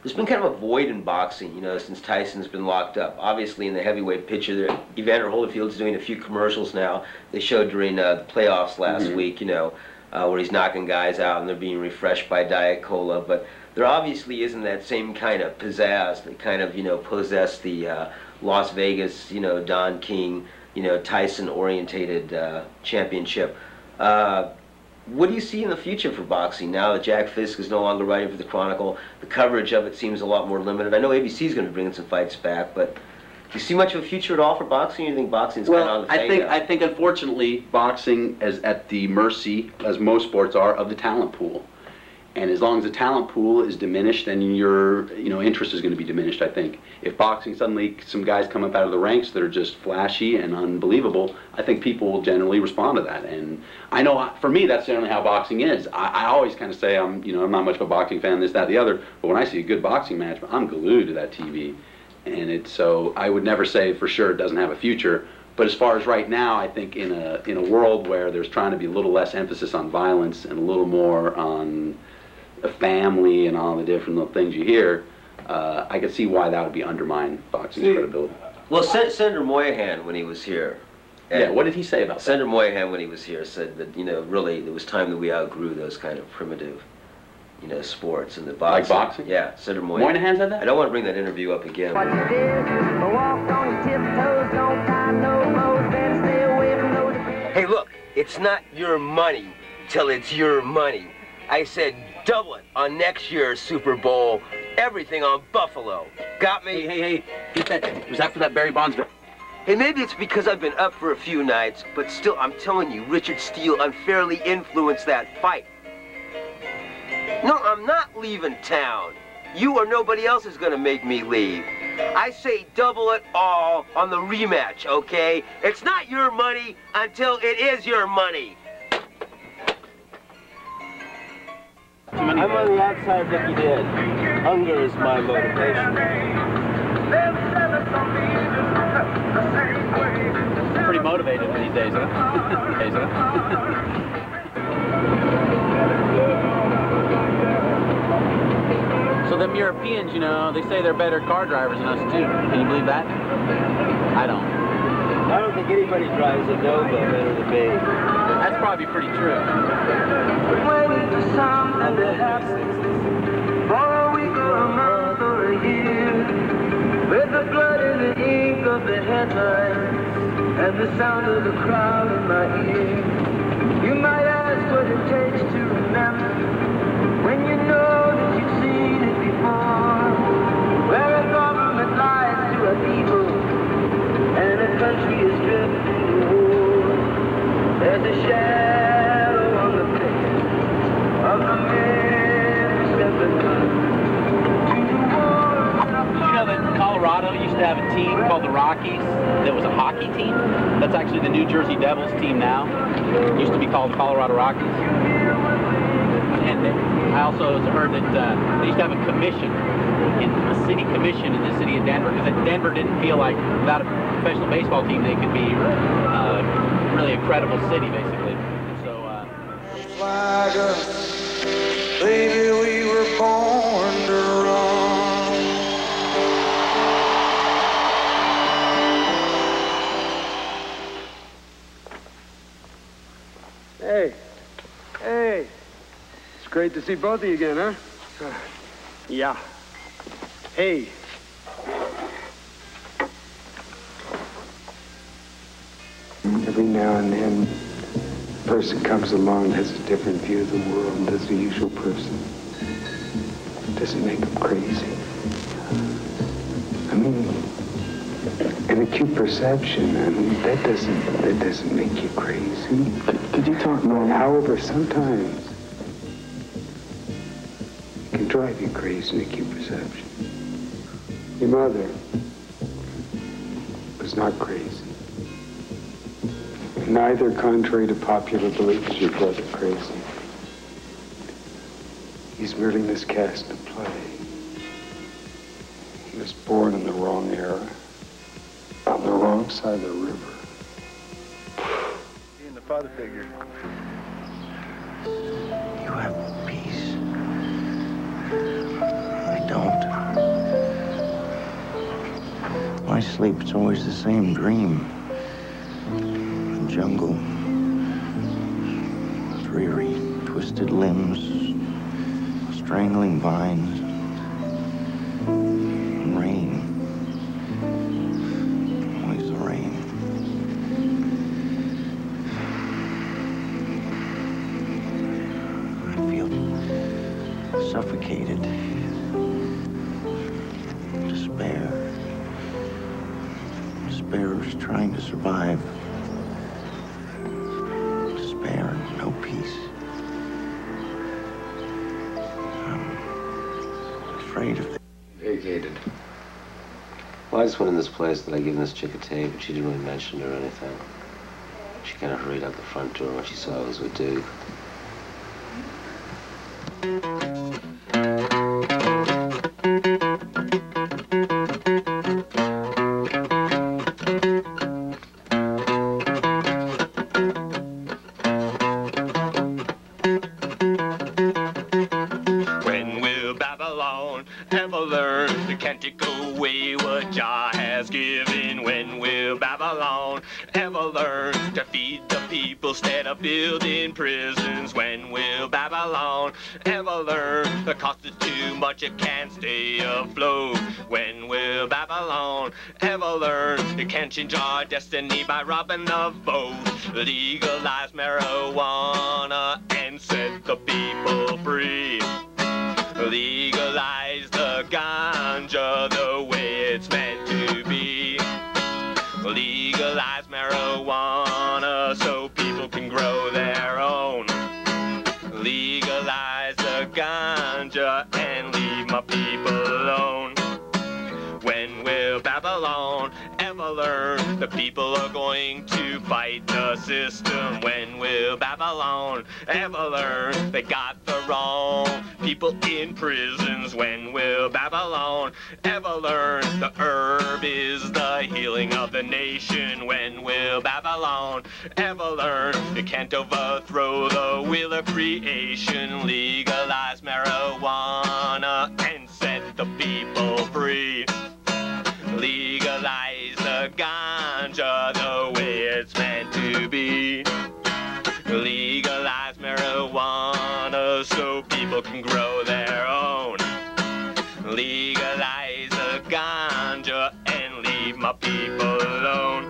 there's been kind of a void in boxing, you know, since Tyson's been locked up. Obviously, in the heavyweight picture, Evander Holyfield's doing a few commercials now. They showed during the playoffs last week, you know, where he's knocking guys out and they're being refreshed by Diet Cola. But there obviously isn't that same kind of pizzazz that kind of, you know, possessed the Las Vegas, you know, Don King, you know, Tyson-orientated championship. What do you see in the future for boxing now that Jack Fisk is no longer writing for the Chronicle? The coverage of it seems a lot more limited. I know ABC is going to bring some fights back, but do you see much of a future at all for boxing? Or do you think boxing is kind of on the fade now? I think unfortunately boxing is at the mercy, as most sports are, of the talent pool. And as long as the talent pool is diminished, then your interest is going to be diminished, I think. If boxing, suddenly some guys come up out of the ranks that are just flashy and unbelievable, I think people will generally respond to that. And I know, for me, that's generally how boxing is. I always kind of say I'm not much of a boxing fan, this, that, the other, but when I see a good boxing match, I'm glued to that TV. And so I would never say for sure it doesn't have a future. But as far as right now, I think in a world where there's trying to be a little less emphasis on violence and a little more on a family and all the different little things you hear, I could see why that would be undermine boxing's credibility. Well, Senator Moynihan, when he was here, yeah, what did he say about that? Senator Moynihan, when he was here, said that, you know, really it was time that we outgrew those kind of primitive, you know, sports and the boxing. Like boxing? Yeah, Senator Moynihan. Moynihan said that? I don't want to bring that interview up again. What you did, walk on your tiptoes, don't tie no bows, better stay away from those. Hey, look, it's not your money till it's your money. I said double it on next year's Super Bowl. Everything on Buffalo. Got me? Hey, get that. Was that for that Barry Bonds? Hey, maybe it's because I've been up for a few nights, but still, I'm telling you, Richard Steele unfairly influenced that fight. No, I'm not leaving town. You or nobody else is gonna make me leave. I say double it all on the rematch, okay? It's not your money until it is your money. I'm on the outside looking in. Hunger is my motivation. Pretty motivated these days, huh? So them Europeans, you know, they say they're better car drivers than us too. Can you believe that? I don't. I don't think anybody drives a Nova better than me. That's probably pretty true. Waiting for something to happen for a week or a month or a year, with the blood in the ink of the headlines and the sound of the crowd in my ear. You might ask what it takes to remember when you know that you've seen it before, where a government lies to a people and a country is drifting to war. There's a shadow on the face of the man stepping to the war. Did you know that Colorado used to have a team called the Rockies that was a hockey team? That's actually the New Jersey Devils team now. It used to be called the Colorado Rockies. And I also heard that they used to have a commission, a city commission in the city of Denver, because Denver didn't feel like without a professional baseball team they could be really a credible city, basically. So, Flag us, baby, we were born to run. Hey, it's great to see both of you again, huh? Yeah. Hey. Every now and then, a person comes along that has a different view of the world than the usual person. Doesn't make them crazy. I mean, an acute perception, I mean, that doesn't make you crazy. Could you talk more? However, sometimes it can drive you crazy, an acute perception. Your mother was not crazy. Neither, contrary to popular belief, is your brother crazy. He's merely miscast a play. He was born in the wrong era, on the wrong side of the river. Being the father figure. You have peace. I don't. I sleep, it's always the same dream. The jungle, dreary, twisted limbs, strangling vines, and rain. Always the rain. I feel suffocated. Despair. Despair is trying to survive. Despair and no peace. I'm afraid of it. Vacated. Well, I just went in this place that I given this chick a tape, but she didn't really mention it or anything. She kind of hurried out the front door when she saw I was with Duke. When will Babylon ever learn that can't take away what Jah has given? When will Babylon ever learn to feed the people instead of building prisons? When will Babylon ever learn the cost is too much, it can't stay afloat? When will Babylon ever learn it can't change our destiny by robbing the vote? Legalize marijuana and set the people free. Legalize the ganja the way it's meant to be. Legalize marijuana so people can grow their own. Legalize the ganja and leave my people alone. When will Babylon ever learn the people are going to fight the system? When will Babylon ever learn they got the wrong people in prisons? When will Babylon ever learn the herb is the healing of the nation? When will Babylon ever learn you can't overthrow the wheel of creation? Legalize marijuana and set the people free. Legalize the ganja the way it's meant to be. Legalize marijuana so people can grow their own. Legalize the ganja and leave my people alone.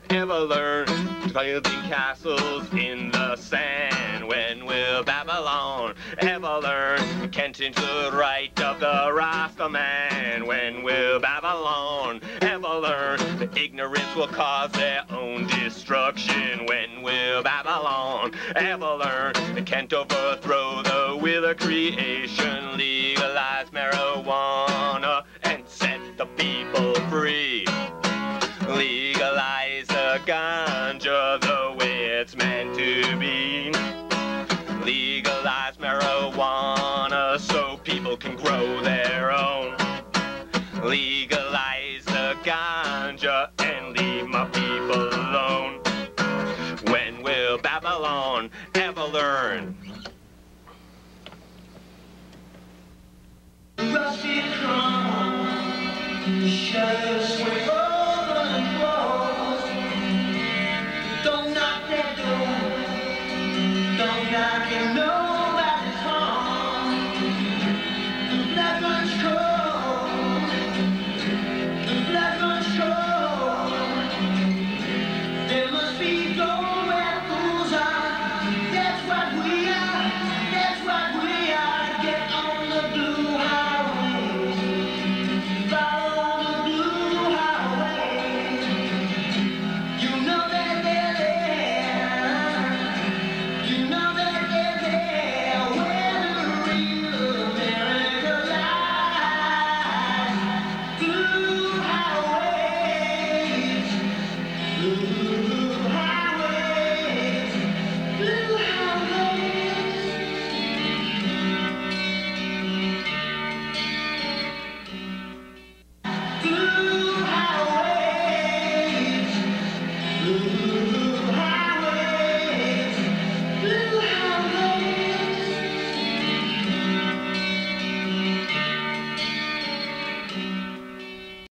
Ever learn to building castles in the sand? When will Babylon ever learn can't change the right of the Rasta man? When will Babylon ever learn that ignorance will cause their own destruction? When will Babylon ever learn they can't overthrow the wheel of creation? Legalize marijuana and set the people free. Legalize the ganja the way it's meant to be. Legalize marijuana so people can grow their own. Legalize the ganja and leave my people alone. When will Babylon ever learn? Rusty chrome, shadows swing open and close. Don't knock that door, don't knock it, nobody's home. The blood runs cold, the blood runs cold. There must be gold where fools are. That's what we are, that's what we are. Get on the blue highway, follow the blue highway. You know that they're there, you know that they're there, where the real America lies. do.